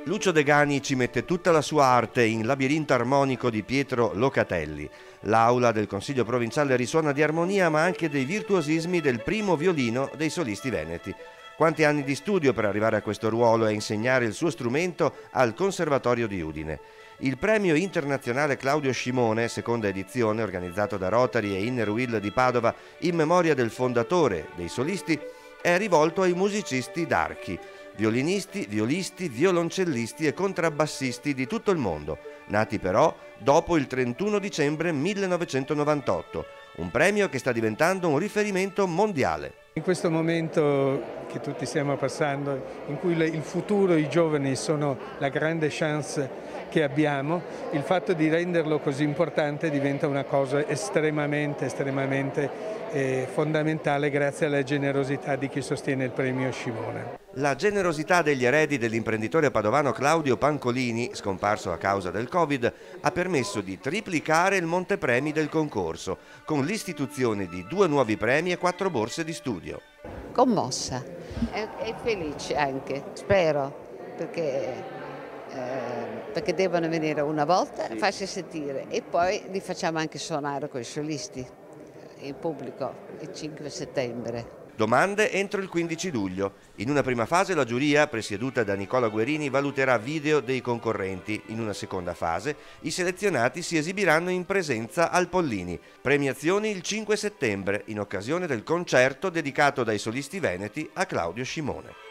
Lucio Degani ci mette tutta la sua arte in Labirinto armonico di Pietro Locatelli. L'aula del Consiglio provinciale risuona di armonia ma anche dei virtuosismi del primo violino dei solisti veneti. Quanti anni di studio per arrivare a questo ruolo e insegnare il suo strumento al Conservatorio di Udine. Il premio internazionale Claudio Scimone, seconda edizione, organizzato da Rotary e Inner Wheel di Padova in memoria del fondatore dei solisti, è rivolto ai musicisti d'archi, violinisti, violisti, violoncellisti e contrabbassisti di tutto il mondo, nati però dopo il 31 dicembre 1998, un premio che sta diventando un riferimento mondiale. In questo momento che tutti stiamo passando, in cui il futuro, i giovani sono la grande chance che abbiamo, il fatto di renderlo così importante diventa una cosa estremamente fondamentale grazie alla generosità di chi sostiene il premio Scimone. La generosità degli eredi dell'imprenditore padovano Claudio Pancolini, scomparso a causa del Covid, ha permesso di triplicare il montepremi del concorso, con l'istituzione di 2 nuovi premi e 4 borse di studio. Commossa e felice anche, spero, perché devono venire una volta, farsi sentire e poi li facciamo anche suonare con i solisti in pubblico il 5 settembre. Domande entro il 15 luglio. In una prima fase la giuria, presieduta da Nicola Guerini, valuterà video dei concorrenti. In una seconda fase i selezionati si esibiranno in presenza al Pollini. Premiazioni il 5 settembre, in occasione del concerto dedicato dai solisti veneti a Claudio Scimone.